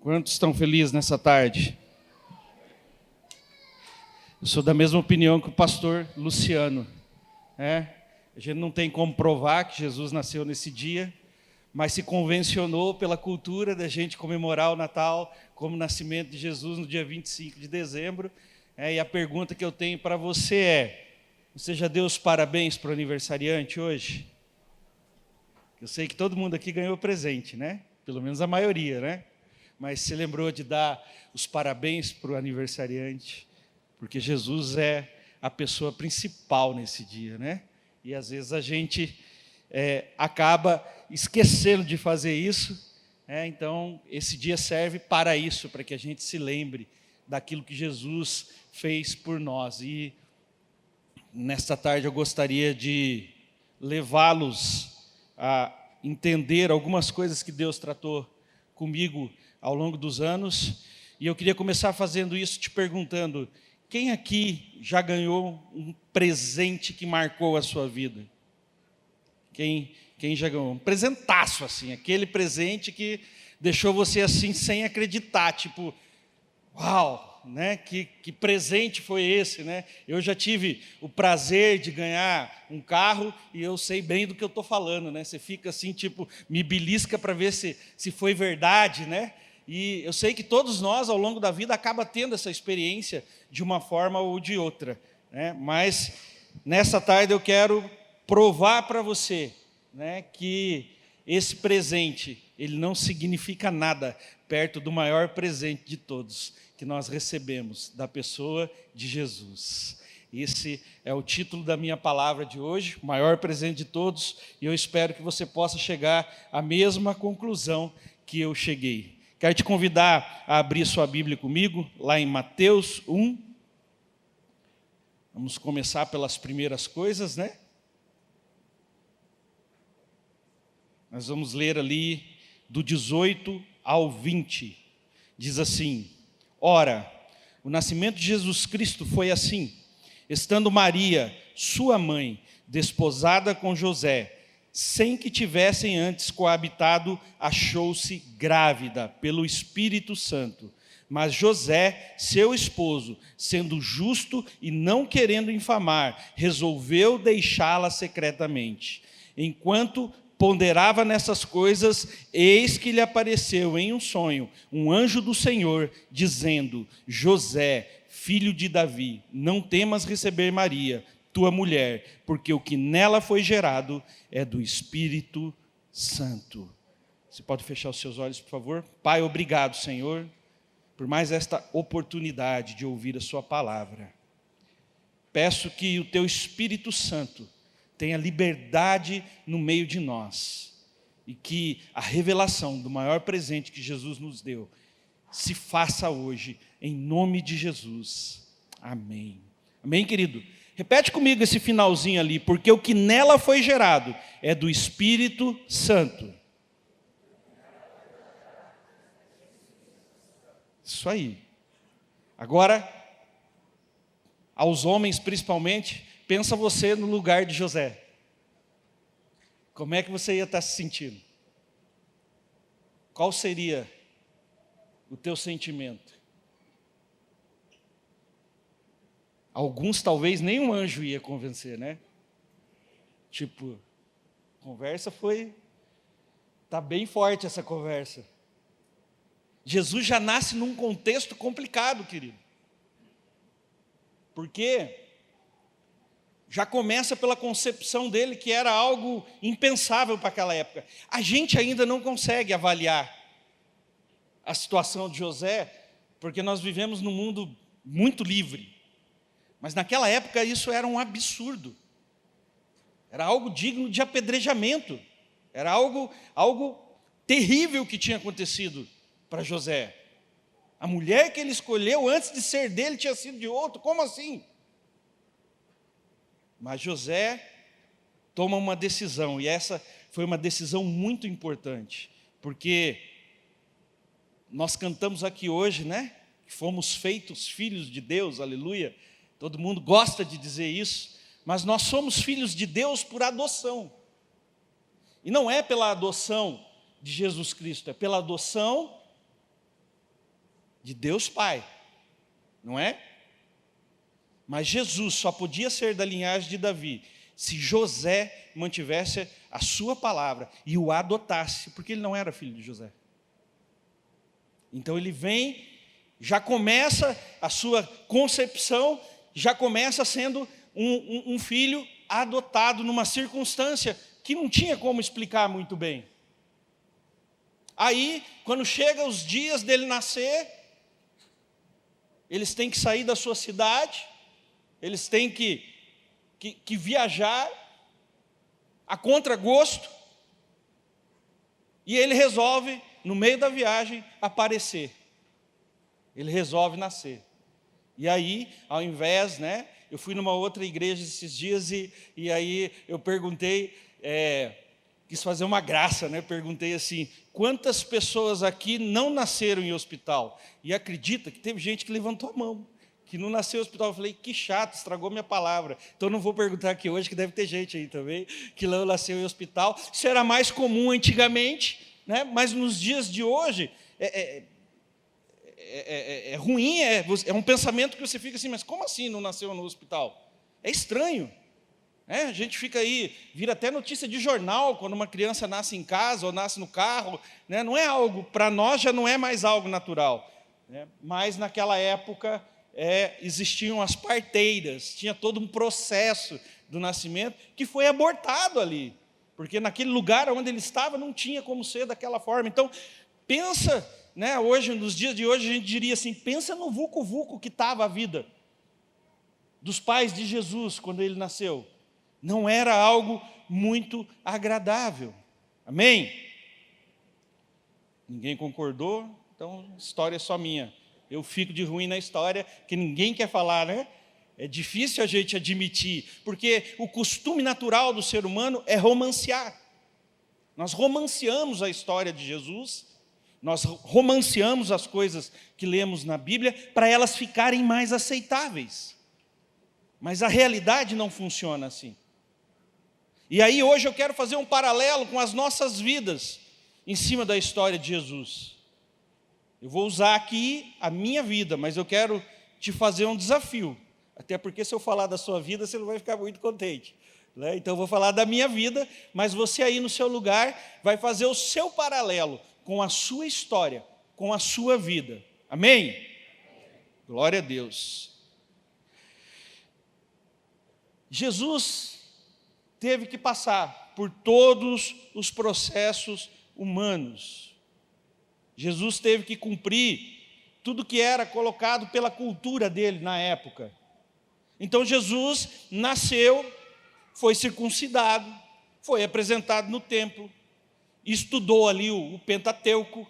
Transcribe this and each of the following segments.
Quantos estão felizes nessa tarde? Eu sou da mesma opinião que o pastor Luciano. A gente não tem como provar que Jesus nasceu nesse dia, mas se convencionou pela cultura da gente comemorar o Natal como o nascimento de Jesus no dia 25 de dezembro. E a pergunta que eu tenho para você é: você já deu os parabéns para o aniversariante hoje? Eu sei que todo mundo aqui ganhou presente, né? Pelo menos a maioria, né? Mas se lembrou de dar os parabéns para o aniversariante, porque Jesus é a pessoa principal nesse dia, né? E às vezes a gente acaba esquecendo de fazer isso, então esse dia serve para isso, para que a gente se lembre daquilo que Jesus fez por nós. E nesta tarde eu gostaria de levá-los a entender algumas coisas que Deus tratou comigo ao longo dos anos, e eu queria começar fazendo isso te perguntando: quem aqui já ganhou um presente que marcou a sua vida? Quem já ganhou? Um presentaço, assim, aquele presente que deixou você assim sem acreditar, tipo, uau, né? Que presente foi esse, né? Eu já tive o prazer de ganhar um carro e eu sei bem do que eu estou falando, né? Você fica assim, tipo, me belisca para ver se foi verdade, né? E eu sei que todos nós, ao longo da vida, acaba tendo essa experiência de uma forma ou de outra, né? Mas nessa tarde eu quero provar para você, né, que esse presente, ele não significa nada perto do maior presente de todos que nós recebemos, da pessoa de Jesus. Esse é o título da minha palavra de hoje, o maior presente de todos, e eu espero que você possa chegar à mesma conclusão que eu cheguei. Quero te convidar a abrir sua Bíblia comigo, lá em Mateus 1. Vamos começar pelas primeiras coisas, né? Nós vamos ler ali do 18 ao 20. Diz assim: ora, o nascimento de Jesus Cristo foi assim: estando Maria, sua mãe, desposada com José, sem que tivessem antes coabitado, achou-se grávida pelo Espírito Santo. Mas José, seu esposo, sendo justo e não querendo infamar, resolveu deixá-la secretamente. Enquanto ponderava nessas coisas, eis que lhe apareceu em um sonho um anjo do Senhor, dizendo: José, filho de Davi, não temas receber Maria, tua mulher, porque o que nela foi gerado é do Espírito Santo. Você pode fechar os seus olhos, por favor? Pai, obrigado, Senhor, por mais esta oportunidade de ouvir a sua palavra. Peço que o teu Espírito Santo tenha liberdade no meio de nós, e que a revelação do maior presente que Jesus nos deu se faça hoje, em nome de Jesus. Amém. Amém, querido? Repete comigo esse finalzinho ali: porque o que nela foi gerado é do Espírito Santo. Isso aí. Agora, aos homens principalmente, pensa você no lugar de José. Como é que você ia estar se sentindo? Qual seria o teu sentimento? Alguns talvez nem um anjo ia convencer, né? Tipo, a conversa está bem forte essa conversa. Jesus já nasce num contexto complicado, querido. Porque já começa pela concepção dele, que era algo impensável para aquela época. A gente ainda não consegue avaliar a situação de José, porque nós vivemos num mundo muito livre. Mas naquela época isso era um absurdo. Era algo digno de apedrejamento. Era algo terrível que tinha acontecido para José. A mulher que ele escolheu antes de ser dele tinha sido de outro. Como assim? Mas José toma uma decisão, e essa foi uma decisão muito importante, porque nós cantamos aqui hoje, né? Que fomos feitos filhos de Deus, aleluia. Todo mundo gosta de dizer isso, mas nós somos filhos de Deus por adoção. E não é pela adoção de Jesus Cristo, é pela adoção de Deus Pai, não é? Mas Jesus só podia ser da linhagem de Davi se José mantivesse a sua palavra e o adotasse, porque ele não era filho de José. Então ele vem, já começa a sua concepção, já começa sendo um filho adotado numa circunstância que não tinha como explicar muito bem. Aí, quando chega os dias dele nascer, eles têm que sair da sua cidade, eles têm que viajar a contragosto, e ele resolve, no meio da viagem, aparecer. Ele resolve nascer. E aí, ao invés, eu fui numa outra igreja esses dias e aí eu perguntei, quis fazer uma graça, perguntei assim, quantas pessoas aqui não nasceram em hospital? E acredita que teve gente que levantou a mão, que não nasceu em hospital. Eu falei, que chato, estragou minha palavra. Então não vou perguntar aqui hoje, que deve ter gente aí também, que não nasceu em hospital. Isso era mais comum antigamente, mas nos dias de hoje, é ruim, é um pensamento que você fica assim, mas como assim não nasceu no hospital? É estranho. A gente fica aí, vira até notícia de jornal, quando uma criança nasce em casa ou nasce no carro, não é algo, para nós já não é mais algo natural. Mas naquela época existiam as parteiras, tinha todo um processo do nascimento que foi abortado ali, porque naquele lugar onde ele estava não tinha como ser daquela forma. Então, pensa, hoje, nos dias de hoje, a gente diria assim, pensa no vucu-vucu que estava a vida dos pais de Jesus quando ele nasceu. Não era algo muito agradável. Amém? Ninguém concordou, então a história é só minha. Eu fico de ruim na história, que ninguém quer falar, É difícil a gente admitir, porque o costume natural do ser humano é romancear. Nós romanceamos a história de Jesus, nós romanceamos as coisas que lemos na Bíblia para elas ficarem mais aceitáveis. Mas a realidade não funciona assim. E aí hoje eu quero fazer um paralelo com as nossas vidas em cima da história de Jesus. Eu vou usar aqui a minha vida, mas eu quero te fazer um desafio. Até porque se eu falar da sua vida, você não vai ficar muito contente. Então eu vou falar da minha vida, mas você aí no seu lugar vai fazer o seu paralelo com a sua história, com a sua vida. Amém? Glória a Deus. Jesus teve que passar por todos os processos humanos. Jesus teve que cumprir tudo que era colocado pela cultura dele na época. Então Jesus nasceu, foi circuncidado, foi apresentado no templo, estudou ali o Pentateuco,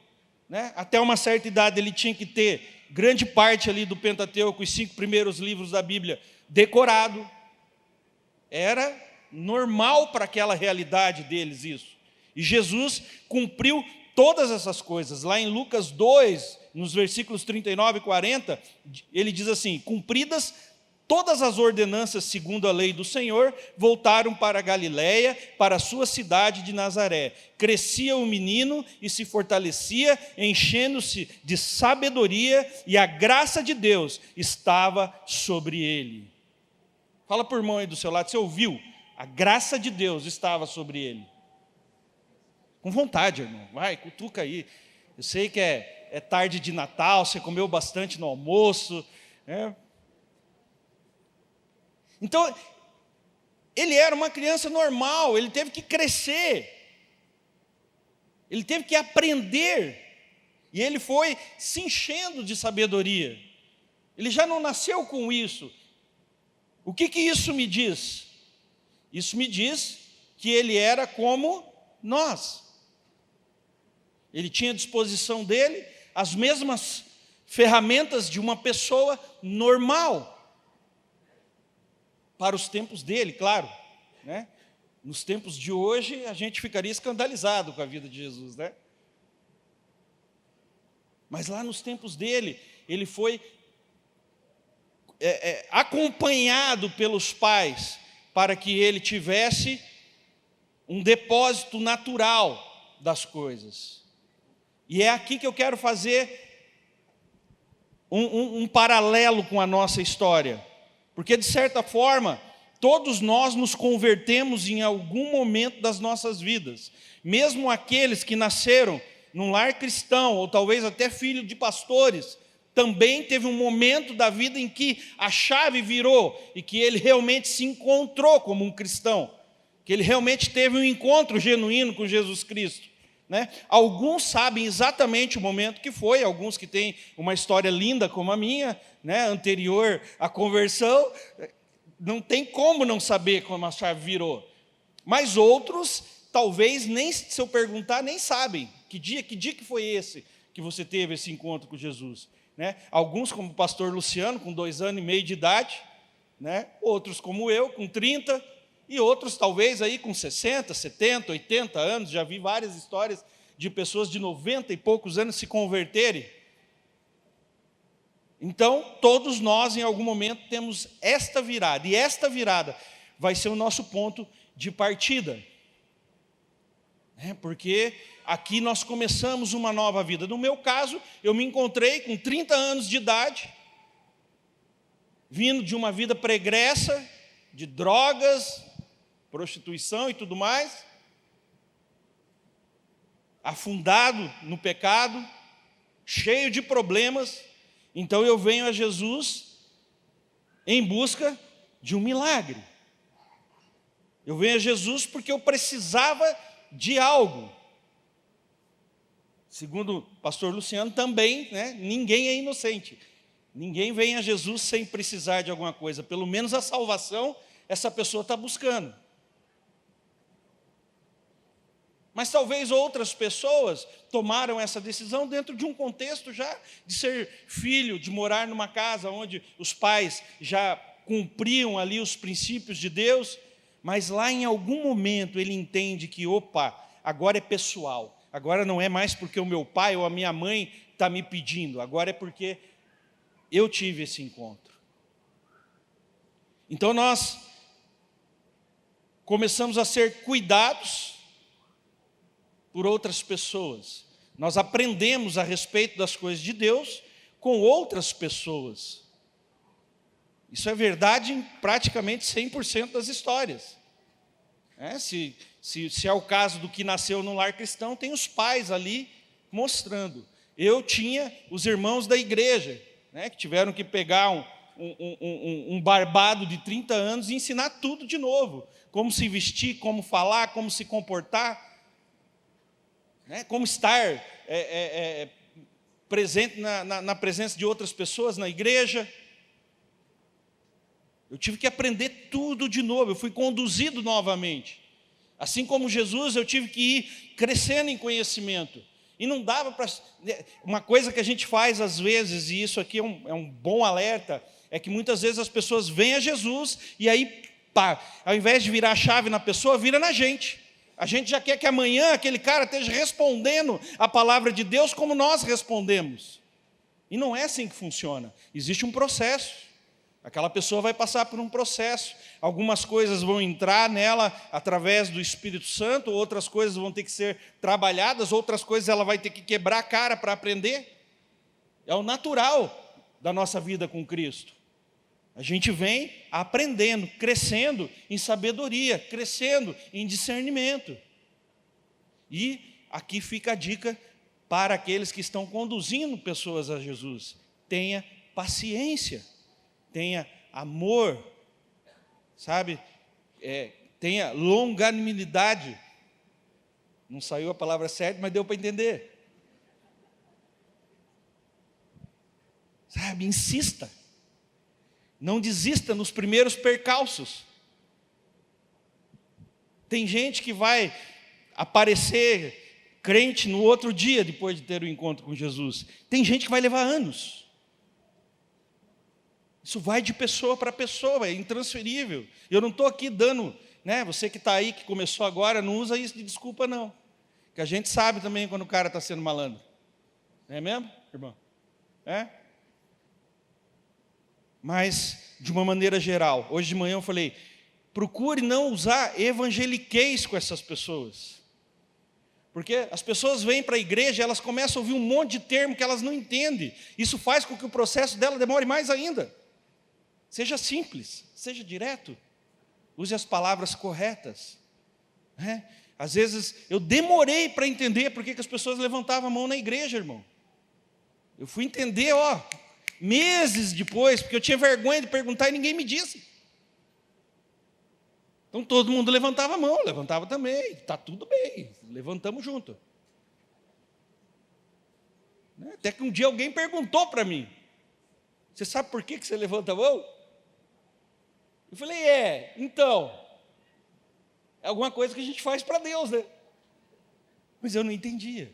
Até uma certa idade ele tinha que ter grande parte ali do Pentateuco, os 5 primeiros livros da Bíblia, decorado. Era normal para aquela realidade deles isso. E Jesus cumpriu todas essas coisas. Lá em Lucas 2, nos versículos 39 e 40, ele diz assim, cumpridas todas as ordenanças segundo a lei do Senhor, voltaram para a Galiléia, para a sua cidade de Nazaré. Crescia o menino e se fortalecia, enchendo-se de sabedoria, e a graça de Deus estava sobre ele. Fala por irmão aí do seu lado, você ouviu? A graça de Deus estava sobre ele. Com vontade, irmão. Vai, cutuca aí. Eu sei que é tarde de Natal, você comeu bastante no almoço. Então, ele era uma criança normal, ele teve que crescer. Ele teve que aprender. E ele foi se enchendo de sabedoria. Ele já não nasceu com isso. O que isso me diz? Isso me diz que ele era como nós. Ele tinha à disposição dele as mesmas ferramentas de uma pessoa normal. Para os tempos dele, claro. Nos tempos de hoje, a gente ficaria escandalizado com a vida de Jesus. Mas lá nos tempos dele, ele foi acompanhado pelos pais para que ele tivesse um depósito natural das coisas. E é aqui que eu quero fazer um paralelo com a nossa história. Porque, de certa forma, todos nós nos convertemos em algum momento das nossas vidas. Mesmo aqueles que nasceram num lar cristão, ou talvez até filho de pastores, também teve um momento da vida em que a chave virou e que ele realmente se encontrou como um cristão, que ele realmente teve um encontro genuíno com Jesus Cristo. Né? Alguns sabem exatamente o momento que foi, alguns que têm uma história linda como a minha, né, anterior à conversão, não tem como não saber como a chave virou. Mas outros, talvez, nem se eu perguntar, nem sabem que dia que foi esse que você teve esse encontro com Jesus. Né? Alguns, como o pastor Luciano, com 2 anos e meio de idade, né? Outros como eu, com 30, e outros talvez aí com 60, 70, 80 anos. Já vi várias histórias de pessoas de 90 e poucos anos se converterem. Então, todos nós, em algum momento, temos esta virada, e esta virada vai ser o nosso ponto de partida. Porque aqui nós começamos uma nova vida. No meu caso, eu me encontrei com 30 anos de idade, vindo de uma vida pregressa, de drogas, prostituição e tudo mais, afundado no pecado, cheio de problemas. Então eu venho a Jesus em busca de um milagre. Eu venho a Jesus porque eu precisava de algo. Segundo o pastor Luciano também, né, ninguém é inocente. Ninguém vem a Jesus sem precisar de alguma coisa. Pelo menos a salvação essa pessoa está buscando. Mas talvez outras pessoas tomaram essa decisão dentro de um contexto já de ser filho, de morar numa casa onde os pais já cumpriam ali os princípios de Deus, mas lá em algum momento ele entende que, opa, agora é pessoal, agora não é mais porque o meu pai ou a minha mãe está me pedindo, agora é porque eu tive esse encontro. Então nós começamos a ser cuidados por outras pessoas. Nós aprendemos a respeito das coisas de Deus com outras pessoas. Isso é verdade em praticamente 100% das histórias. Se é o caso do que nasceu no lar cristão, tem os pais ali mostrando. Eu tinha os irmãos da igreja, que tiveram que pegar um barbado de 30 anos e ensinar tudo de novo. Como se vestir, como falar, como se comportar. Como estar presente na presença de outras pessoas na igreja. Eu tive que aprender tudo de novo, eu fui conduzido novamente. Assim como Jesus, eu tive que ir crescendo em conhecimento. E não dava para... Uma coisa que a gente faz às vezes, e isso aqui é um bom alerta, é que muitas vezes as pessoas vêm a Jesus e aí, pá, ao invés de virar a chave na pessoa, vira na gente. A gente já quer que amanhã aquele cara esteja respondendo a palavra de Deus como nós respondemos. E não é assim que funciona. Existe um processo. Aquela pessoa vai passar por um processo. Algumas coisas vão entrar nela através do Espírito Santo, outras coisas vão ter que ser trabalhadas, outras coisas ela vai ter que quebrar a cara para aprender. É o natural da nossa vida com Cristo. A gente vem aprendendo, crescendo em sabedoria, crescendo em discernimento. E aqui fica a dica para aqueles que estão conduzindo pessoas a Jesus. Tenha paciência, tenha amor, sabe? Tenha longanimidade. Não saiu a palavra certa, mas deu para entender. Sabe, insista. Não desista nos primeiros percalços. Tem gente que vai aparecer crente no outro dia, depois de ter o encontro com Jesus. Tem gente que vai levar anos. Isso vai de pessoa para pessoa, é intransferível. Eu não estou aqui dando, você que está aí, que começou agora, não usa isso de desculpa não. Que a gente sabe também quando o cara está sendo malandro. Não é mesmo, irmão? Mas, de uma maneira geral, hoje de manhã eu falei, procure não usar evangeliquez com essas pessoas. Porque as pessoas vêm para a igreja, elas começam a ouvir um monte de termo que elas não entendem. Isso faz com que o processo dela demore mais ainda. Seja simples, seja direto. Use as palavras corretas. Às vezes, eu demorei para entender por que as pessoas levantavam a mão na igreja, irmão. Eu fui entender, meses depois, porque eu tinha vergonha de perguntar e ninguém me disse. Então todo mundo levantava a mão, levantava também, está tudo bem, levantamos junto. Até que um dia alguém perguntou para mim, você sabe por que você levanta a mão? Eu falei, então, é alguma coisa que a gente faz para Deus, né? Mas eu não entendia.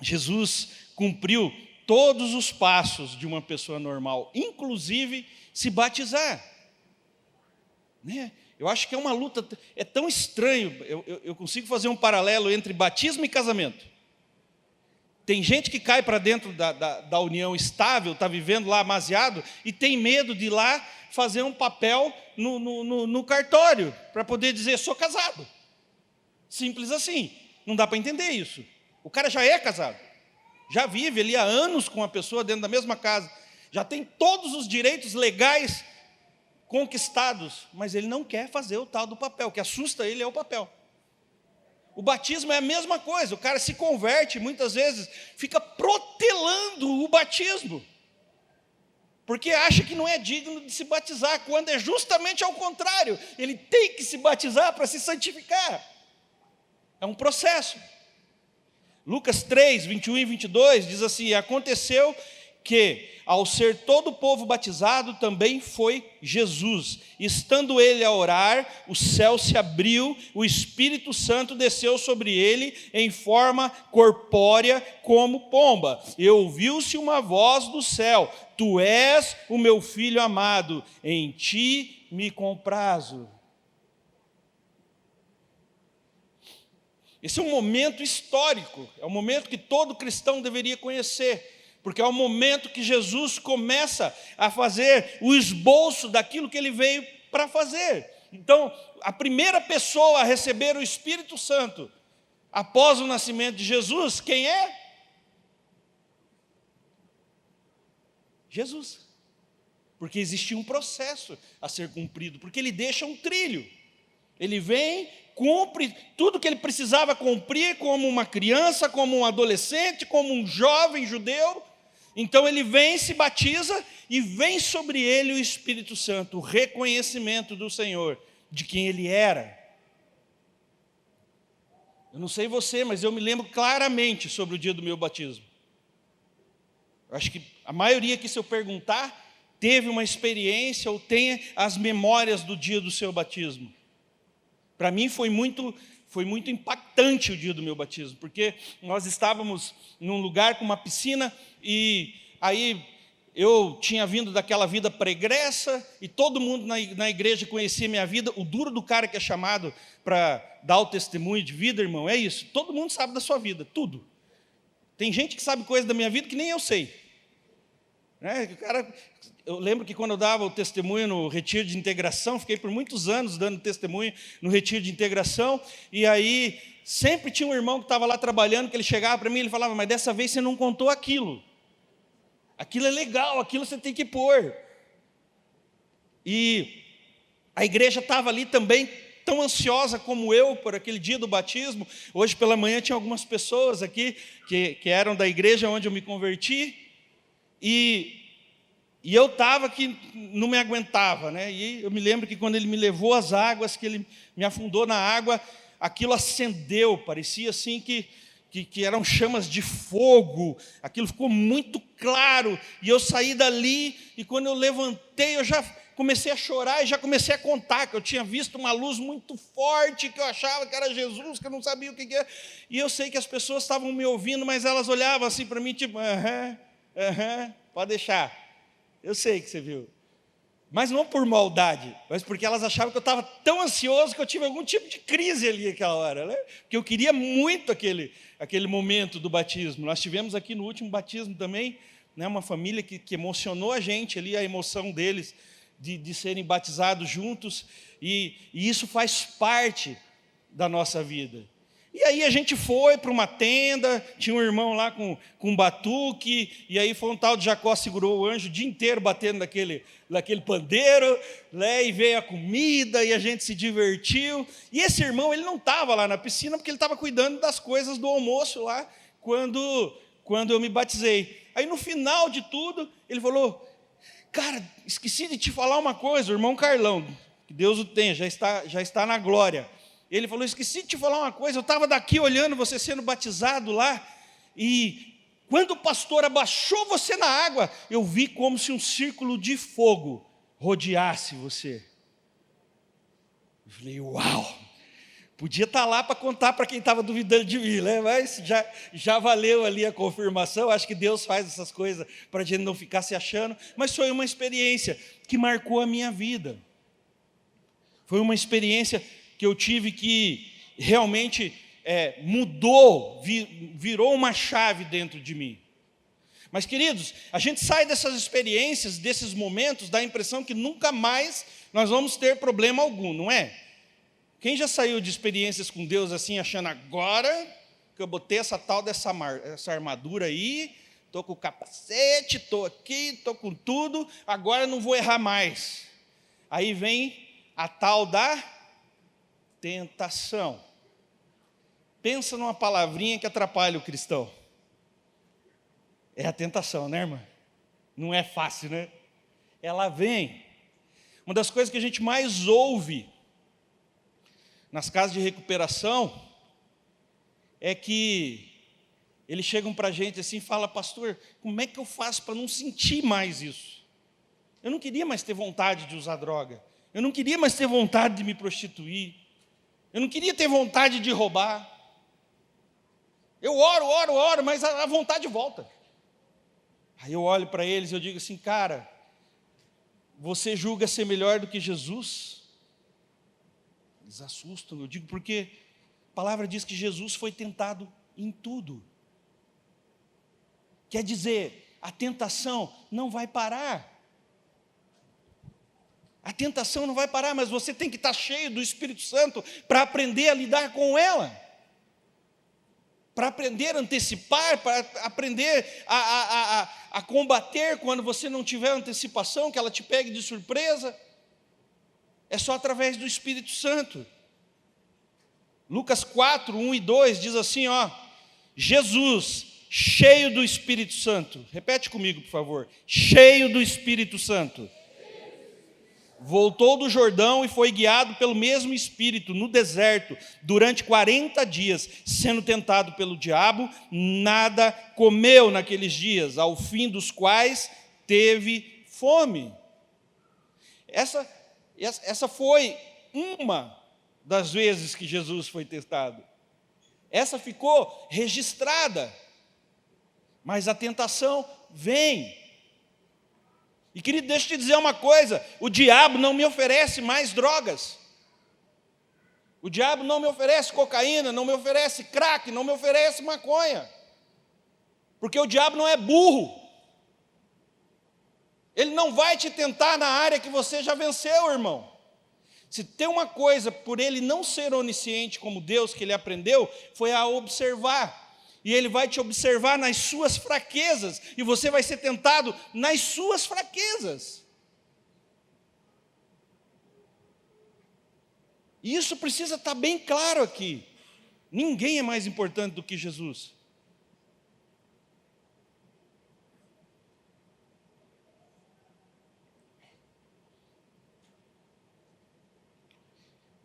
Jesus cumpriu todos os passos de uma pessoa normal, inclusive se batizar. Eu acho que é uma luta, é tão estranho, eu consigo fazer um paralelo entre batismo e casamento. Tem gente que cai para dentro da união estável, está vivendo lá amaziado, e tem medo de ir lá fazer um papel no cartório, para poder dizer, sou casado. Simples assim, não dá para entender isso. O cara já é casado, já vive ali há anos com a pessoa dentro da mesma casa, já tem todos os direitos legais conquistados, mas ele não quer fazer o tal do papel, o que assusta ele é o papel. O batismo é a mesma coisa, o cara se converte, muitas vezes fica protelando o batismo, porque acha que não é digno de se batizar, quando é justamente ao contrário, ele tem que se batizar para se santificar. É um processo. Lucas 3, 21 e 22 diz assim, aconteceu que, ao ser todo o povo batizado, também foi Jesus. Estando ele a orar, o céu se abriu, o Espírito Santo desceu sobre ele em forma corpórea como pomba. E ouviu-se uma voz do céu, tu és o meu filho amado, em ti me comprazo. Esse é um momento histórico, é um momento que todo cristão deveria conhecer, porque é o momento que Jesus começa a fazer o esboço daquilo que ele veio para fazer. Então, a primeira pessoa a receber o Espírito Santo após o nascimento de Jesus, quem é? Jesus. Porque existia um processo a ser cumprido, porque ele deixa um trilho. Ele vem, cumpre tudo que ele precisava cumprir como uma criança, como um adolescente, como um jovem judeu. Então ele vem, se batiza e vem sobre ele o Espírito Santo, o reconhecimento do Senhor, de quem ele era. Eu não sei você, mas eu me lembro claramente sobre o dia do meu batismo. Eu acho que a maioria que, se eu perguntar, teve uma experiência ou tem as memórias do dia do seu batismo. Para mim foi muito impactante o dia do meu batismo, porque nós estávamos num lugar com uma piscina e aí eu tinha vindo daquela vida pregressa e todo mundo na igreja conhecia minha vida. O duro do cara que é chamado para dar o testemunho de vida, irmão, é isso. Todo mundo sabe da sua vida, tudo. Tem gente que sabe coisa da minha vida que nem eu sei. Eu lembro que quando eu dava o testemunho no retiro de integração, fiquei por muitos anos dando testemunho no retiro de integração, e aí sempre tinha um irmão que estava lá trabalhando, que ele chegava para mim e ele falava, mas dessa vez você não contou aquilo. Aquilo é legal, aquilo você tem que pôr. E a igreja estava ali também, tão ansiosa como eu por aquele dia do batismo. Hoje pela manhã tinha algumas pessoas aqui que eram da igreja onde eu me converti, e eu estava que não me aguentava, né? E eu me lembro que quando ele me levou às águas, que ele me afundou na água, aquilo acendeu, parecia assim que eram chamas de fogo, aquilo ficou muito claro, e eu saí dali, e quando eu levantei, eu já comecei a chorar, e já comecei a contar, que eu tinha visto uma luz muito forte, que eu achava que era Jesus, que eu não sabia o que era, e eu sei que as pessoas estavam me ouvindo, mas elas olhavam assim para mim, tipo, pode deixar, eu sei que você viu. Mas não por maldade, mas porque elas achavam que eu estava tão ansioso que eu tive algum tipo de crise ali naquela hora, né? Porque eu queria muito aquele momento do batismo. Nós tivemos aqui no último batismo também, né, uma família que emocionou a gente ali, a emoção deles de serem batizados juntos, e isso faz parte da nossa vida. E aí a gente foi para uma tenda, tinha um irmão lá com um batuque, e aí foi um tal de Jacó, segurou o anjo o dia inteiro batendo naquele pandeiro, né, e veio a comida, e a gente se divertiu. E esse irmão, ele não estava lá na piscina, porque ele estava cuidando das coisas do almoço lá, quando eu me batizei. Aí no final de tudo, ele falou: cara, esqueci de te falar uma coisa, o irmão Carlão, que Deus o tenha, já está na glória. Ele falou: esqueci de te falar uma coisa, eu estava daqui olhando você sendo batizado lá, e quando o pastor abaixou você na água, eu vi como se um círculo de fogo rodeasse você. Eu falei: uau! Podia estar lá para contar para quem estava duvidando de mim, né? Mas já valeu ali a confirmação. Acho que Deus faz essas coisas para a gente não ficar se achando, mas foi uma experiência que marcou a minha vida. Foi uma experiência que eu tive que realmente mudou, virou uma chave dentro de mim. Mas, queridos, a gente sai dessas experiências, desses momentos, dá a impressão que nunca mais nós vamos ter problema algum, não é? Quem já saiu de experiências com Deus assim, achando: agora que eu botei essa armadura aí, estou com o capacete, estou aqui, estou com tudo, agora não vou errar mais. Aí vem a tal da tentação. Pensa numa palavrinha que atrapalha o cristão. É a tentação, né, irmã? Não é fácil, né? Ela vem. Uma das coisas que a gente mais ouve nas casas de recuperação é que eles chegam para a gente assim e falam: pastor, como é que eu faço para não sentir mais isso? Eu não queria mais ter vontade de usar droga. Eu não queria mais ter vontade de me prostituir. Eu não queria ter vontade de roubar. Eu oro, mas a vontade volta. Aí eu olho para eles e eu digo assim: cara, você julga ser melhor do que Jesus? Eles assustam. Eu digo: porque a palavra diz que Jesus foi tentado em tudo. Quer dizer, a tentação não vai parar. A tentação não vai parar, mas você tem que estar cheio do Espírito Santo para aprender a lidar com ela, para aprender a antecipar, para aprender a combater quando você não tiver antecipação, que ela te pegue de surpresa. É só através do Espírito Santo. Lucas 4, 1 e 2 diz assim, Jesus, cheio do Espírito Santo, repete comigo, por favor, cheio do Espírito Santo, voltou do Jordão e foi guiado pelo mesmo Espírito no deserto durante 40 dias, sendo tentado pelo diabo. Nada comeu naqueles dias, ao fim dos quais teve fome. Essa foi uma das vezes que Jesus foi testado. Essa ficou registrada. Mas a tentação vem. E, querido, deixa eu te dizer uma coisa: o diabo não me oferece mais drogas. O diabo não me oferece cocaína, não me oferece crack, não me oferece maconha. Porque o diabo não é burro. Ele não vai te tentar na área que você já venceu, irmão. Se tem uma coisa, por ele não ser onisciente como Deus, que ele aprendeu, foi a observar. E ele vai te observar nas suas fraquezas, e você vai ser tentado nas suas fraquezas. E isso precisa estar bem claro aqui. Ninguém é mais importante do que Jesus.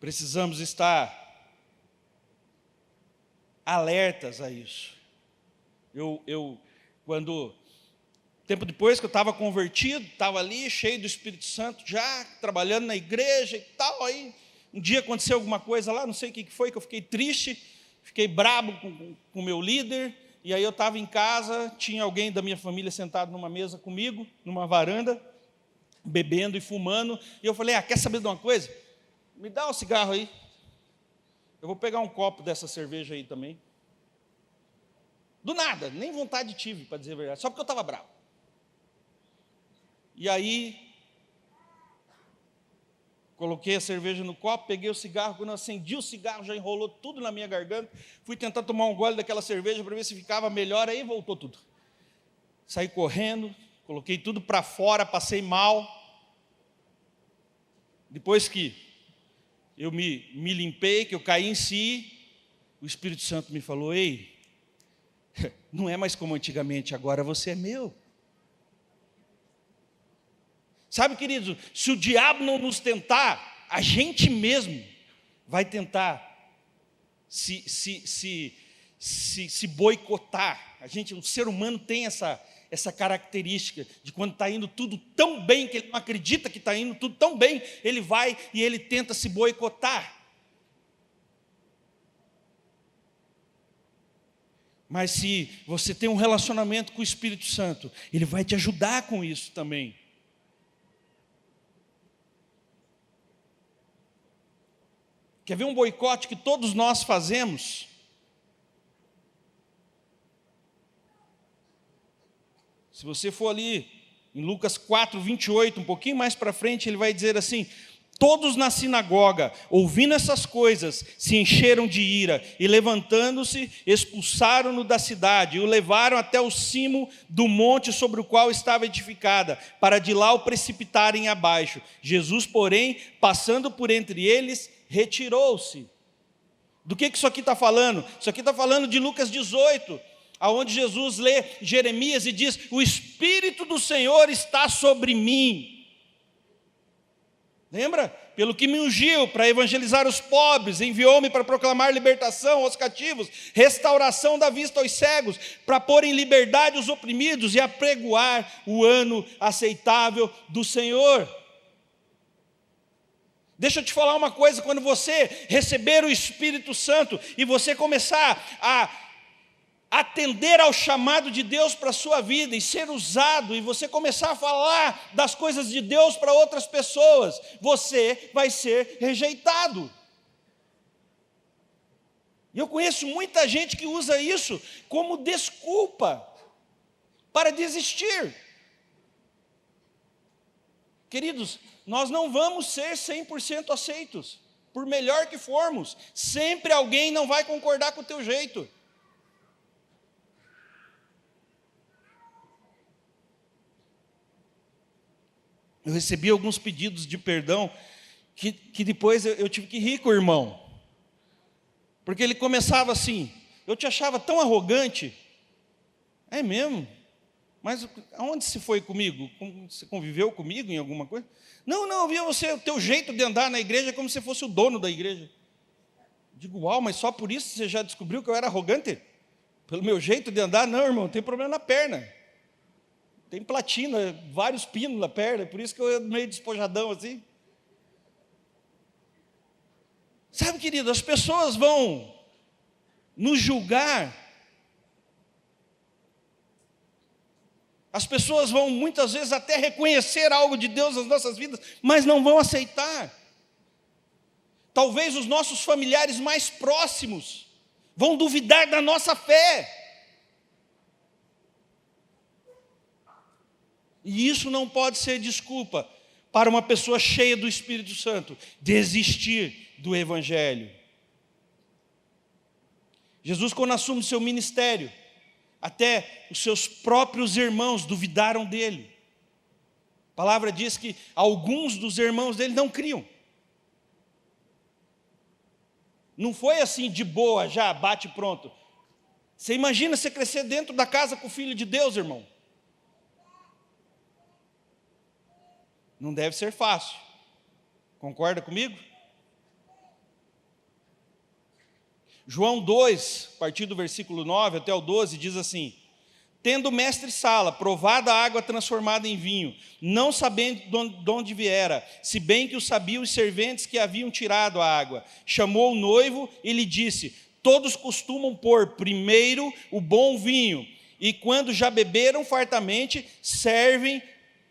Precisamos estar alertas a isso. Tempo depois que eu estava convertido, estava ali cheio do Espírito Santo, já trabalhando na igreja e tal, aí um dia aconteceu alguma coisa lá, não sei o que foi, que eu fiquei triste, fiquei brabo com o meu líder, e aí eu estava em casa, tinha alguém da minha família sentado numa mesa comigo, numa varanda, bebendo e fumando, e eu falei: quer saber de uma coisa? Me dá um cigarro aí. Eu vou pegar um copo dessa cerveja aí também. Do nada, nem vontade tive, para dizer a verdade, só porque eu estava bravo. E aí, Coloquei a cerveja no copo, peguei o cigarro, quando eu acendi o cigarro já enrolou tudo na minha garganta, fui tentar tomar um gole daquela cerveja para ver se ficava melhor, aí voltou tudo. Saí correndo, coloquei tudo para fora, passei mal. Depois que eu me limpei, que eu caí em si, o Espírito Santo me falou: ei, não é mais como antigamente, agora você é meu. Sabe, queridos, se o diabo não nos tentar, a gente mesmo vai tentar se boicotar. O ser humano tem essa característica de quando está indo tudo tão bem, que ele não acredita que está indo tudo tão bem, ele vai e ele tenta se boicotar. Mas se você tem um relacionamento com o Espírito Santo, ele vai te ajudar com isso também. Quer ver um boicote que todos nós fazemos? Se você for ali em Lucas 4, 28, um pouquinho mais para frente, ele vai dizer assim: todos na sinagoga, ouvindo essas coisas, se encheram de ira e, levantando-se, expulsaram-no da cidade e o levaram até o cimo do monte sobre o qual estava edificada, para de lá o precipitarem abaixo. Jesus, porém, passando por entre eles, retirou-se. Do que isso aqui está falando? Isso aqui está falando de Lucas 18, aonde Jesus lê Jeremias e diz: o Espírito do Senhor está sobre mim. Lembra? Pelo que me ungiu para evangelizar os pobres, enviou-me para proclamar libertação aos cativos, restauração da vista aos cegos, para pôr em liberdade os oprimidos e apregoar o ano aceitável do Senhor. Deixa eu te falar uma coisa: quando você receber o Espírito Santo e você começar a atender ao chamado de Deus para a sua vida e ser usado, e você começar a falar das coisas de Deus para outras pessoas, você vai ser rejeitado. E eu conheço muita gente que usa isso como desculpa para desistir. Queridos, nós não vamos ser 100% aceitos, por melhor que formos. Sempre alguém não vai concordar com o teu jeito. Eu recebi alguns pedidos de perdão que depois eu tive que rir com o irmão. Porque ele começava assim: eu te achava tão arrogante. É mesmo? Mas aonde você foi comigo? Você conviveu comigo em alguma coisa? Não, eu via o teu jeito de andar na igreja como se fosse o dono da igreja. Digo: uau, mas só por isso você já descobriu que eu era arrogante? Pelo meu jeito de andar? Não, irmão, tem problema na perna. Tem platina, vários pinos na perna, por isso que eu ando meio despojadão assim. Sabe, querido, as pessoas vão nos julgar. As pessoas vão muitas vezes até reconhecer algo de Deus nas nossas vidas, mas não vão aceitar. Talvez os nossos familiares mais próximos vão duvidar da nossa fé. E isso não pode ser desculpa para uma pessoa cheia do Espírito Santo desistir do Evangelho. Jesus, quando assume seu ministério, até os seus próprios irmãos duvidaram dele. A palavra diz que alguns dos irmãos dele não criam. Não foi assim de boa, já bate pronto. Você imagina você crescer dentro da casa com o Filho de Deus, irmão? Não deve ser fácil. Concorda comigo? João 2, a partir do versículo 9 até o 12, diz assim: tendo o mestre Sala provado a água transformada em vinho, não sabendo de onde viera, se bem que o sabiam os serventes que haviam tirado a água, chamou o noivo e lhe disse: todos costumam pôr primeiro o bom vinho, e quando já beberam fartamente, servem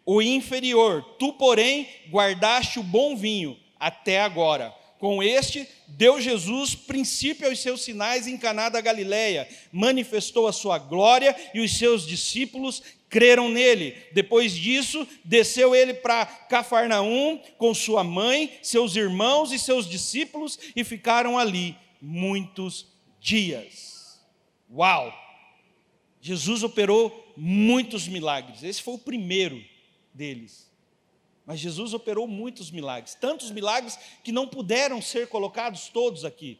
o inferior. Tu, porém, guardaste o bom vinho até agora. Com este, deu Jesus princípio aos seus sinais em Caná da Galileia, manifestou a sua glória e os seus discípulos creram nele. Depois disso, desceu ele para Cafarnaum com sua mãe, seus irmãos e seus discípulos e ficaram ali muitos dias. Uau! Jesus operou muitos milagres. Esse foi o primeiro deles. Mas Jesus operou muitos milagres, tantos milagres que não puderam ser colocados todos aqui.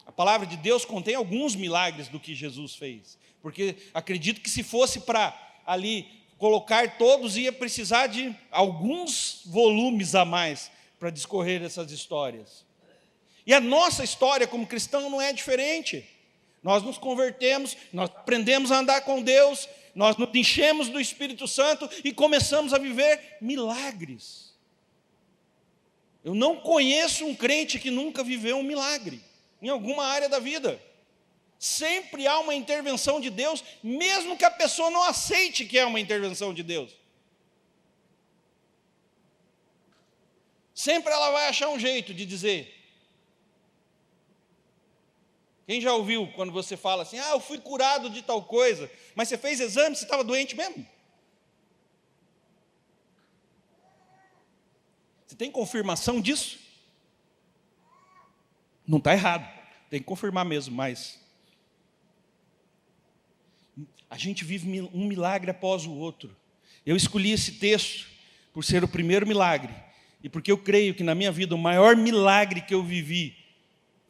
A palavra de Deus contém alguns milagres do que Jesus fez, porque acredito que se fosse para ali colocar todos, ia precisar de alguns volumes a mais para discorrer essas histórias. E a nossa história como cristão não é diferente. Nós nos convertemos, nós aprendemos a andar com Deus, nós nos enchemos do Espírito Santo e começamos a viver milagres. Eu não conheço um crente que nunca viveu um milagre, em alguma área da vida. Sempre há uma intervenção de Deus, mesmo que a pessoa não aceite que é uma intervenção de Deus. Sempre ela vai achar um jeito de dizer. Quem já ouviu quando você fala assim, eu fui curado de tal coisa, mas você fez exame, você estava doente mesmo? Você tem confirmação disso? Não está errado, tem que confirmar mesmo, mas a gente vive um milagre após o outro. Eu escolhi esse texto por ser o primeiro milagre, e porque eu creio que na minha vida o maior milagre que eu vivi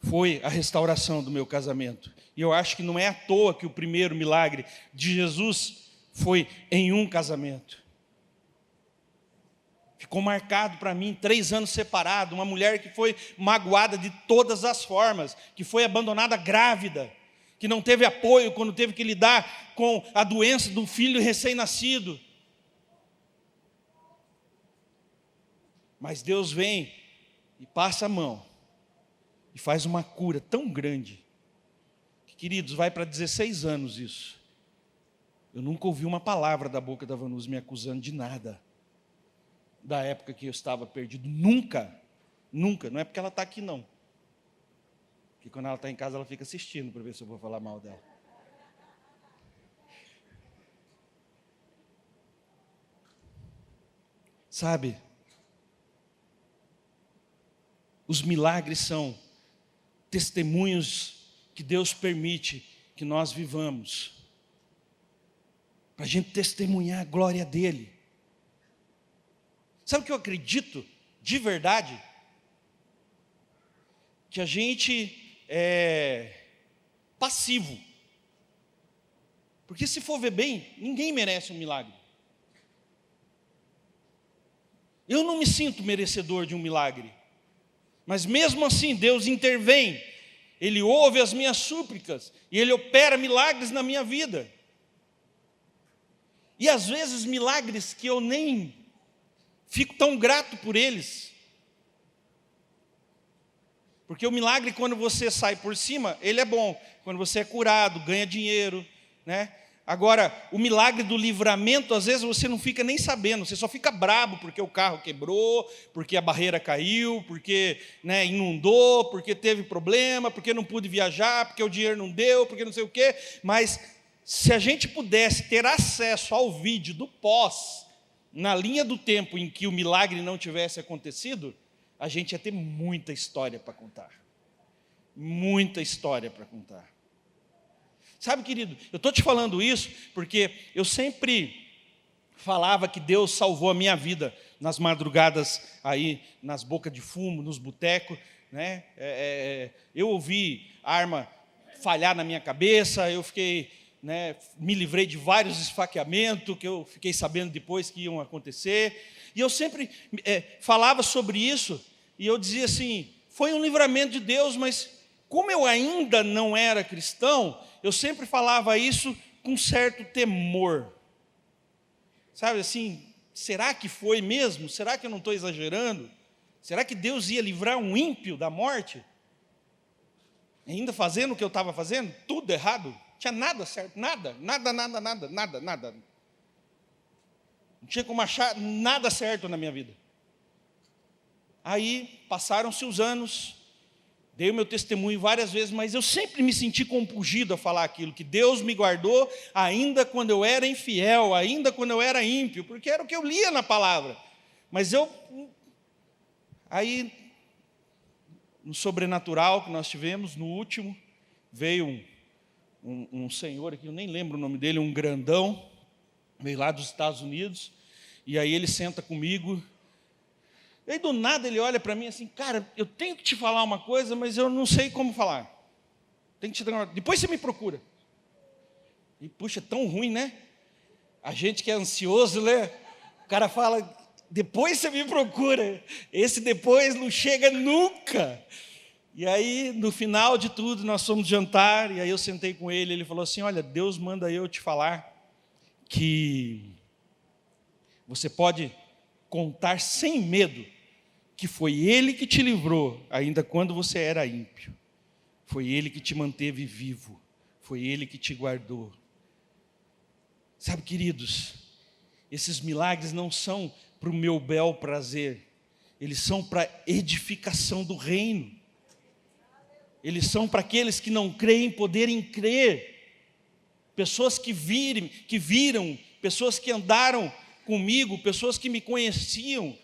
foi a restauração do meu casamento. E eu acho que não é à toa que o primeiro milagre de Jesus foi em um casamento. Ficou marcado para mim, 3 anos separado, uma mulher que foi magoada de todas as formas, que foi abandonada grávida, que não teve apoio quando teve que lidar com a doença do filho recém-nascido. Mas Deus vem e passa a mão e faz uma cura tão grande, que, queridos, vai para 16 anos isso. Eu nunca ouvi uma palavra da boca da Vanusa me acusando de nada, da época que eu estava perdido, nunca, não é porque ela está aqui não, porque quando ela está em casa ela fica assistindo para ver se eu vou falar mal dela. Sabe, os milagres são testemunhos que Deus permite que nós vivamos, para a gente testemunhar a glória dEle. Sabe o que eu acredito, de verdade? Que a gente é passivo. Porque se for ver bem, ninguém merece um milagre. Eu não me sinto merecedor de um milagre. Mas mesmo assim Deus intervém, Ele ouve as minhas súplicas, e Ele opera milagres na minha vida. E às vezes milagres que eu nem fico tão grato por eles. Porque o milagre, quando você sai por cima, ele é bom. Quando você é curado, ganha dinheiro, né? Agora, o milagre do livramento, às vezes você não fica nem sabendo, você só fica brabo porque o carro quebrou, porque a barreira caiu, porque inundou, porque teve problema, porque não pude viajar, porque o dinheiro não deu, porque não sei o quê. Mas se a gente pudesse ter acesso ao vídeo do pós, na linha do tempo em que o milagre não tivesse acontecido, a gente ia ter muita história para contar. Muita história para contar. Sabe, querido, eu estou te falando isso porque eu sempre falava que Deus salvou a minha vida nas madrugadas aí, nas bocas de fumo, nos botecos, né? Eu ouvi arma falhar na minha cabeça, eu fiquei, me livrei de vários esfaqueamentos que eu fiquei sabendo depois que iam acontecer, e eu sempre falava sobre isso, e eu dizia assim, foi um livramento de Deus, mas como eu ainda não era cristão, eu sempre falava isso com certo temor. Sabe assim, será que foi mesmo? Será que eu não estou exagerando? Será que Deus ia livrar um ímpio da morte? Ainda fazendo o que eu estava fazendo? Tudo errado? Não tinha nada certo, nada. Não tinha como achar nada certo na minha vida. Aí passaram-se os anos, Dei o meu testemunho várias vezes, mas eu sempre me senti compungido a falar aquilo, que Deus me guardou ainda quando eu era infiel, ainda quando eu era ímpio, porque era o que eu lia na palavra. Mas aí, no sobrenatural que nós tivemos, no último, veio um senhor aqui, eu nem lembro o nome dele, um grandão, veio lá dos Estados Unidos, e aí ele senta comigo. E aí do nada ele olha para mim assim, cara, eu tenho que te falar uma coisa, mas eu não sei como falar. Depois você me procura. E puxa, é tão ruim, né? A gente que é ansioso, né? O cara fala, depois você me procura. Esse depois não chega nunca. E aí, no final de tudo, nós fomos jantar, e aí eu sentei com ele, ele falou assim, olha, Deus manda eu te falar que você pode contar sem medo que foi Ele que te livrou, ainda quando você era ímpio. Foi Ele que te manteve vivo. Foi Ele que te guardou. Sabe, queridos, esses milagres não são para o meu bel prazer. Eles são para a edificação do reino. Eles são para aqueles que não creem poderem crer. Pessoas que viram, pessoas que andaram comigo, pessoas que me conheciam,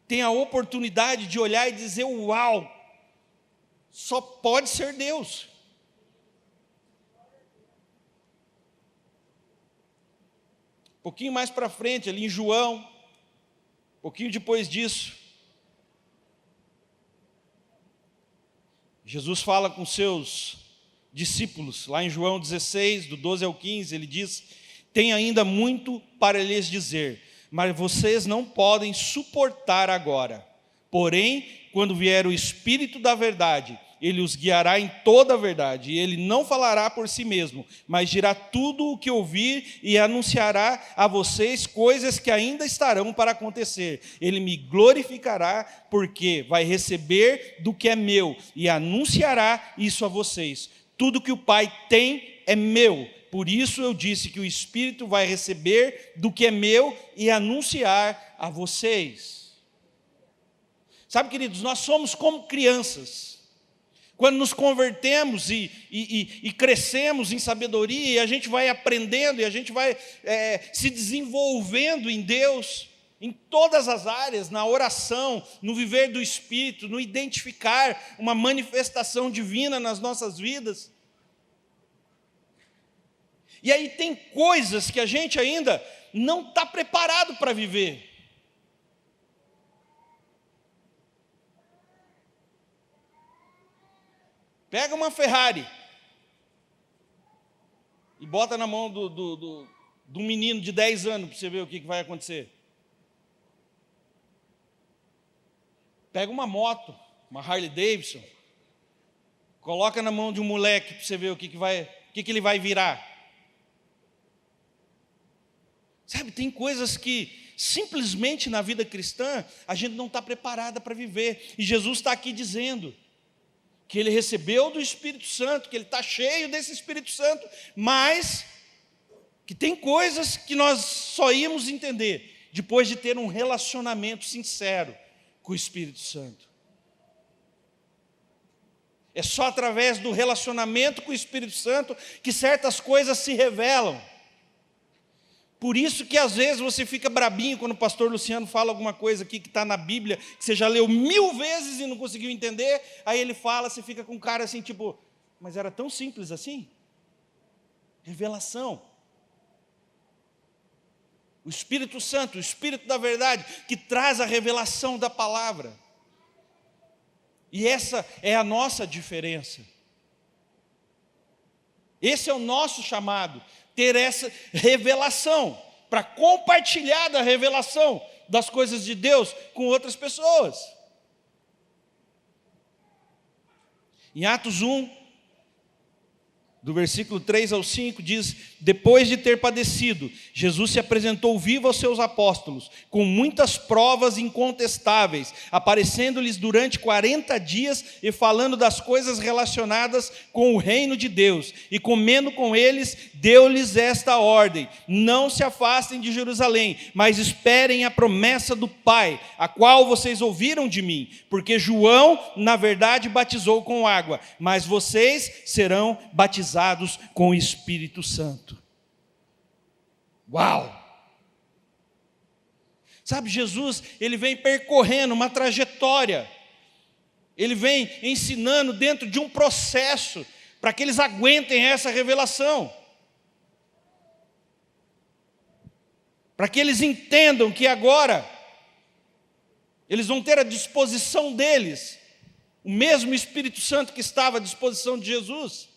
tem a oportunidade de olhar e dizer, uau, só pode ser Deus. Um pouquinho mais para frente, ali em João, um pouquinho depois disso, Jesus fala com seus discípulos, lá em João 16, do 12 ao 15, ele diz, tem ainda muito para lhes dizer, mas vocês não podem suportar agora. Porém, quando vier o Espírito da verdade, Ele os guiará em toda a verdade, e Ele não falará por si mesmo, mas dirá tudo o que ouvir e anunciará a vocês coisas que ainda estarão para acontecer. Ele me glorificará, porque vai receber do que é meu, e anunciará isso a vocês. Tudo que o Pai tem é meu. Por isso eu disse que o Espírito vai receber do que é meu e anunciar a vocês. Sabe, queridos, nós somos como crianças. Quando nos convertemos e crescemos em sabedoria, e a gente vai aprendendo, e a gente vai se desenvolvendo em Deus, em todas as áreas, na oração, no viver do Espírito, no identificar uma manifestação divina nas nossas vidas. E aí tem coisas que a gente ainda não está preparado para viver. Pega uma Ferrari e bota na mão do menino de 10 anos para você ver o que vai acontecer. Pega uma moto, uma Harley Davidson, coloca na mão de um moleque para você ver o que ele vai virar. Sabe, tem coisas que simplesmente na vida cristã a gente não está preparada para viver. E Jesus está aqui dizendo que Ele recebeu do Espírito Santo, que Ele está cheio desse Espírito Santo, mas que tem coisas que nós só íamos entender depois de ter um relacionamento sincero com o Espírito Santo. É só através do relacionamento com o Espírito Santo que certas coisas se revelam. Por isso que às vezes você fica brabinho quando o pastor Luciano fala alguma coisa aqui que está na Bíblia, que você já leu 1000 vezes e não conseguiu entender, aí ele fala, você fica com cara assim, tipo, mas era tão simples assim? Revelação. O Espírito Santo, o Espírito da verdade, que traz a revelação da palavra. E essa é a nossa diferença. Esse é o nosso chamado, ter essa revelação, para compartilhar da revelação das coisas de Deus com outras pessoas. Em Atos 1, do versículo 3 ao 5, diz, depois de ter padecido, Jesus se apresentou vivo aos seus apóstolos, com muitas provas incontestáveis, aparecendo-lhes durante 40 dias e falando das coisas relacionadas com o reino de Deus. E comendo com eles, deu-lhes esta ordem: não se afastem de Jerusalém, mas esperem a promessa do Pai, a qual vocês ouviram de mim. Porque João, na verdade, batizou com água, mas vocês serão batizados com o Espírito Santo. Uau! Sabe, Jesus, ele vem percorrendo uma trajetória, ele vem ensinando dentro de um processo, para que eles aguentem essa revelação, para que eles entendam que agora, eles vão ter à disposição deles, o mesmo Espírito Santo que estava à disposição de Jesus.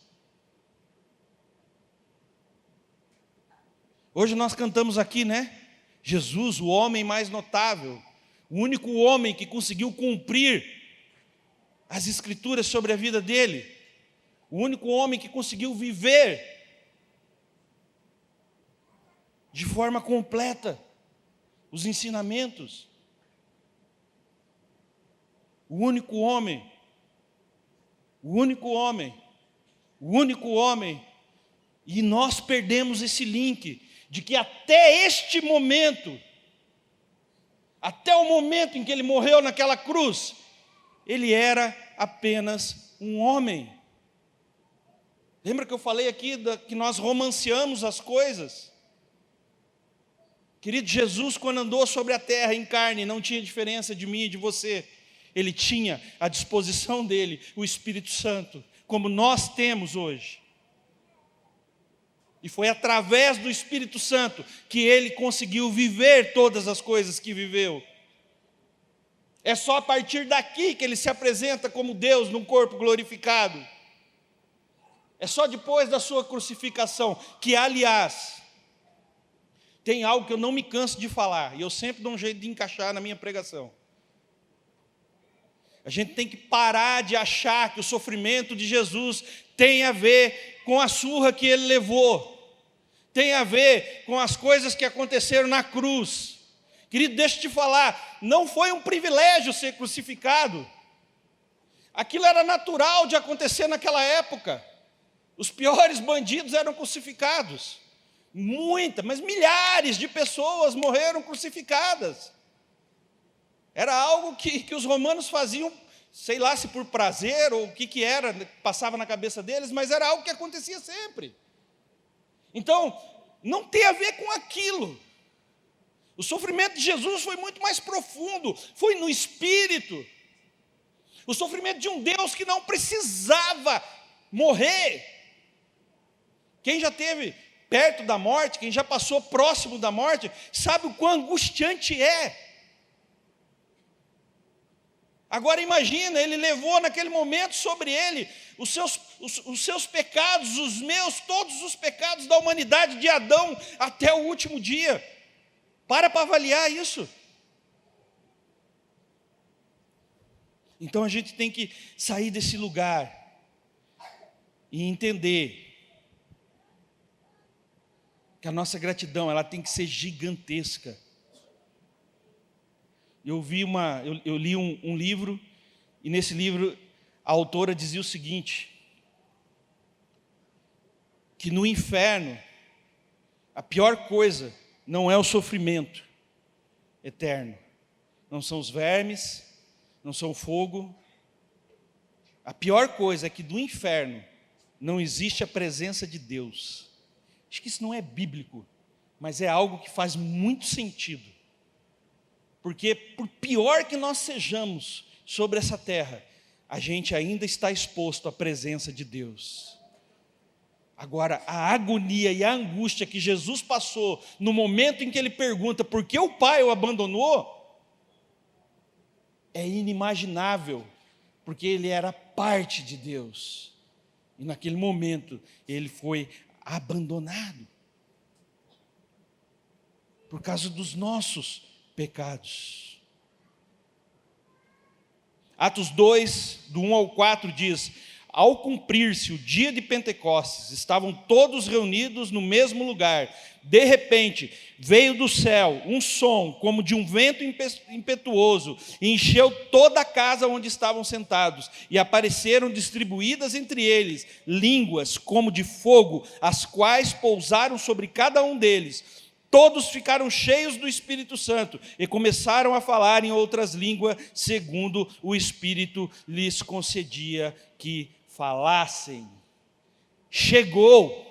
Hoje nós cantamos aqui, né? Jesus, o homem mais notável, o único homem que conseguiu cumprir as Escrituras sobre a vida dele, o único homem que conseguiu viver de forma completa os ensinamentos, o único homem, e nós perdemos esse link, de que até este momento, até o momento em que ele morreu naquela cruz, ele era apenas um homem. Lembra que eu falei aqui que nós romanceamos as coisas? Querido, Jesus, quando andou sobre a terra em carne, não tinha diferença de mim e de você. Ele tinha à disposição dele o Espírito Santo, como nós temos hoje. E foi através do Espírito Santo que ele conseguiu viver todas as coisas que viveu. É só a partir daqui que ele se apresenta como Deus num corpo glorificado. É só depois da sua crucificação, que, aliás, tem algo que eu não me canso de falar, e eu sempre dou um jeito de encaixar na minha pregação. A gente tem que parar de achar que o sofrimento de Jesus tem a ver com a surra que ele levou, tem a ver com as coisas que aconteceram na cruz. Querido, deixa eu te falar, não foi um privilégio ser crucificado. Aquilo era natural de acontecer naquela época. Os piores bandidos eram crucificados. Mas milhares de pessoas morreram crucificadas. Era algo que os romanos faziam, sei lá se por prazer ou o que era, passava na cabeça deles, mas era algo que acontecia sempre. Então, não tem a ver com aquilo. O sofrimento de Jesus foi muito mais profundo, foi no Espírito. O sofrimento de um Deus que não precisava morrer. Quem já esteve perto da morte, quem já passou próximo da morte, sabe o quão angustiante é. Agora imagina, ele levou naquele momento sobre ele os seus pecados, os meus, todos os pecados da humanidade, de Adão até o último dia. Para avaliar isso. Então a gente tem que sair desse lugar e entender que a nossa gratidão, ela tem que ser gigantesca. Eu li um livro, e nesse livro a autora dizia o seguinte, que no inferno a pior coisa não é o sofrimento eterno, não são os vermes, não são o fogo. A pior coisa é que do inferno não existe a presença de Deus. Acho que isso não é bíblico, mas é algo que faz muito sentido. Porque por pior que nós sejamos sobre essa terra, a gente ainda está exposto à presença de Deus. Agora, a agonia e a angústia que Jesus passou no momento em que ele pergunta por que o Pai o abandonou, é inimaginável, porque ele era parte de Deus. E naquele momento ele foi abandonado por causa dos nossos pecados. Atos 2, do 1 ao 4 diz: Ao cumprir-se o dia de Pentecostes, estavam todos reunidos no mesmo lugar. De repente, veio do céu um som como de um vento impetuoso e encheu toda a casa onde estavam sentados. E apareceram distribuídas entre eles línguas como de fogo, as quais pousaram sobre cada um deles. Todos ficaram cheios do Espírito Santo e começaram a falar em outras línguas, segundo o Espírito lhes concedia que falassem. Chegou.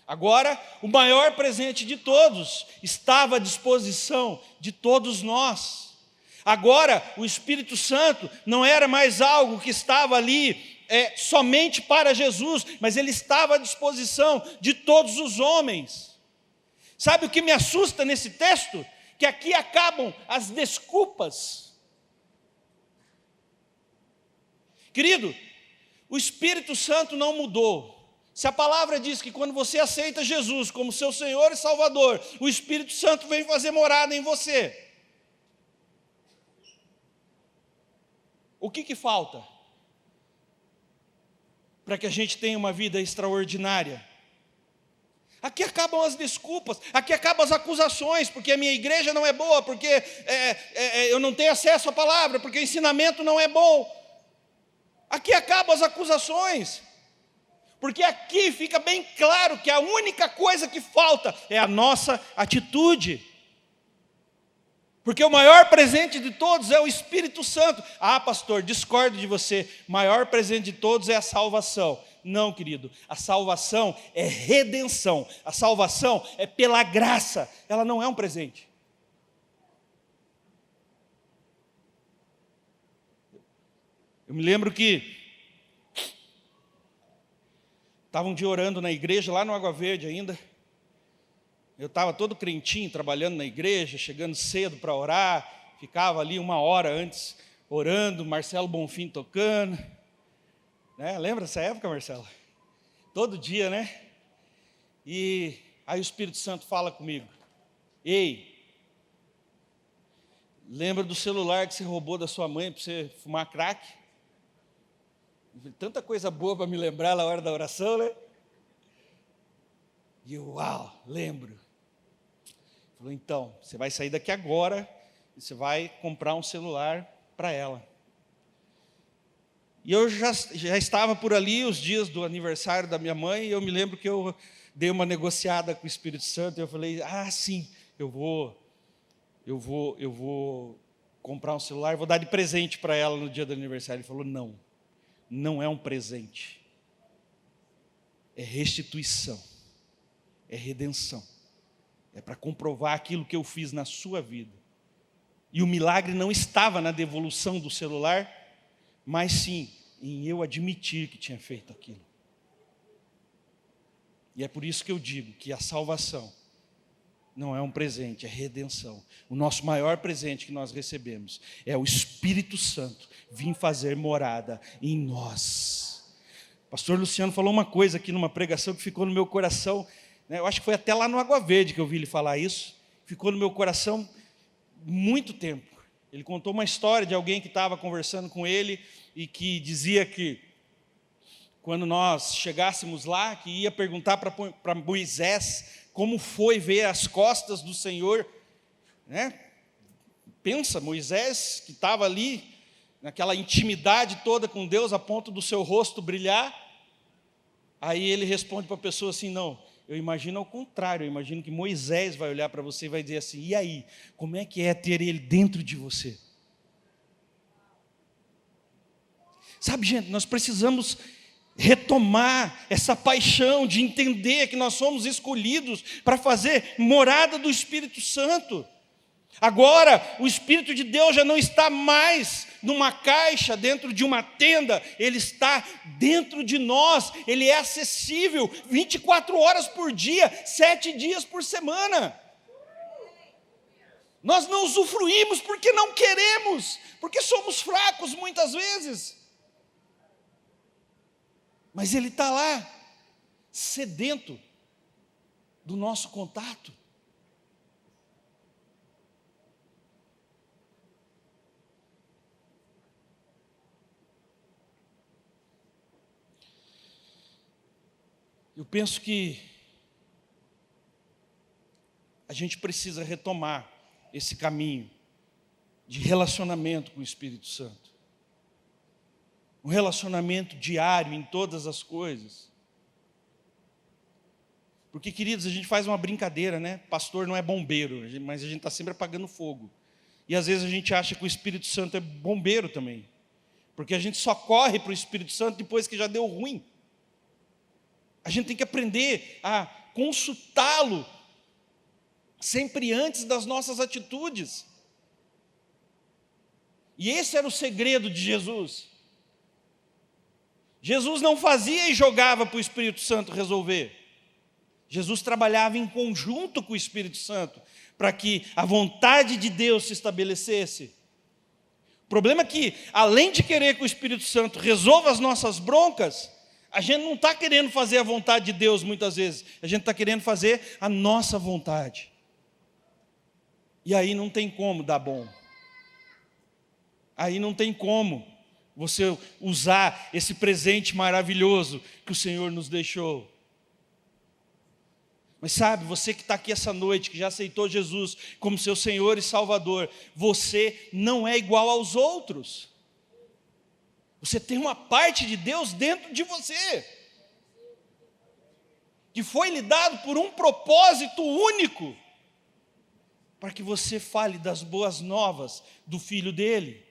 Agora, o maior presente de todos estava à disposição de todos nós. Agora, o Espírito Santo não era mais algo que estava ali somente para Jesus, mas ele estava à disposição de todos os homens. Sabe o que me assusta nesse texto? Que aqui acabam as desculpas. Querido, o Espírito Santo não mudou. Se a palavra diz que quando você aceita Jesus como seu Senhor e Salvador, o Espírito Santo vem fazer morada em você. O que falta para que a gente tenha uma vida extraordinária? Aqui acabam as desculpas, aqui acabam as acusações, porque a minha igreja não é boa, porque eu não tenho acesso à palavra, porque o ensinamento não é bom. Aqui acabam as acusações, porque aqui fica bem claro que a única coisa que falta é a nossa atitude. Porque o maior presente de todos é o Espírito Santo. Ah, pastor, discordo de você. O maior presente de todos é a salvação. Não, querido, a salvação é redenção. A salvação é pela graça. Ela não é um presente. Eu me lembro que estava um dia orando na igreja, lá no Água Verde ainda. Eu estava todo crentinho, trabalhando na igreja, chegando cedo para orar, ficava ali 1 hora antes orando, Marcelo Bonfim tocando. Né? Lembra dessa época, Marcelo? Todo dia, né? E aí o Espírito Santo fala comigo: ei, lembra do celular que você roubou da sua mãe para você fumar crack? Tanta coisa boa para me lembrar na hora da oração, né? E eu, uau, lembro. Falou, então, você vai sair daqui agora e você vai comprar um celular para ela. E eu já estava por ali os dias do aniversário da minha mãe, e eu me lembro que eu dei uma negociada com o Espírito Santo, e eu falei, sim, eu vou comprar um celular, vou dar de presente para ela no dia do aniversário. Ele falou, não é um presente, é restituição, é redenção. É para comprovar aquilo que eu fiz na sua vida. E o milagre não estava na devolução do celular, mas sim em eu admitir que tinha feito aquilo. E é por isso que eu digo que a salvação não é um presente, é redenção. O nosso maior presente que nós recebemos é o Espírito Santo vir fazer morada em nós. O pastor Luciano falou uma coisa aqui numa pregação que ficou no meu coração. Eu acho que foi até lá no Água Verde que eu vi ele falar isso. Ficou no meu coração muito tempo. Ele contou uma história de alguém que estava conversando com ele e que dizia que quando nós chegássemos lá, que ia perguntar para Moisés como foi ver as costas do Senhor, né? Pensa, Moisés que estava ali naquela intimidade toda com Deus a ponto do seu rosto brilhar. Aí ele responde para a pessoa assim, não, eu imagino ao contrário, eu imagino que Moisés vai olhar para você e vai dizer assim, e aí, como é que é ter ele dentro de você? Sabe, gente, nós precisamos retomar essa paixão de entender que nós somos escolhidos para fazer morada do Espírito Santo. Agora, o Espírito de Deus já não está mais numa caixa, dentro de uma tenda, Ele está dentro de nós, Ele é acessível 24 horas por dia, 7 dias por semana. Nós não usufruímos porque não queremos, porque somos fracos muitas vezes. Mas Ele está lá, sedento do nosso contato. Eu penso que a gente precisa retomar esse caminho de relacionamento com o Espírito Santo. Um relacionamento diário em todas as coisas. Porque, queridos, a gente faz uma brincadeira, né? Pastor não é bombeiro, mas a gente está sempre apagando fogo. E às vezes a gente acha que o Espírito Santo é bombeiro também. Porque a gente só corre para o Espírito Santo depois que já deu ruim. A gente tem que aprender a consultá-lo sempre antes das nossas atitudes. E esse era o segredo de Jesus. Jesus não fazia e jogava para o Espírito Santo resolver. Jesus trabalhava em conjunto com o Espírito Santo para que a vontade de Deus se estabelecesse. O problema é que, além de querer que o Espírito Santo resolva as nossas broncas, a gente não está querendo fazer a vontade de Deus muitas vezes. A gente está querendo fazer a nossa vontade. E aí não tem como dar bom. Aí não tem como você usar esse presente maravilhoso que o Senhor nos deixou. Mas sabe, você que está aqui essa noite, que já aceitou Jesus como seu Senhor e Salvador, você não é igual aos outros. Você tem uma parte de Deus dentro de você, que foi lhe dado por um propósito único, para que você fale das boas novas do Filho dele.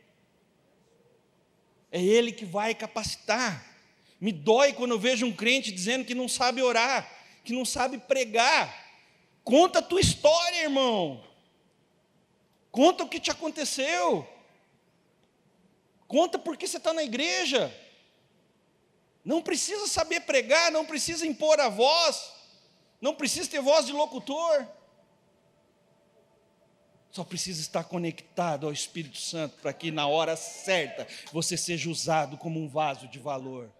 É Ele que vai capacitar. Me dói quando eu vejo um crente dizendo que não sabe orar, que não sabe pregar. Conta a tua história, irmão. Conta o que te aconteceu. Conta por que você está na igreja. Não precisa saber pregar, não precisa impor a voz, não precisa ter voz de locutor. Só precisa estar conectado ao Espírito Santo para que na hora certa você seja usado como um vaso de valor.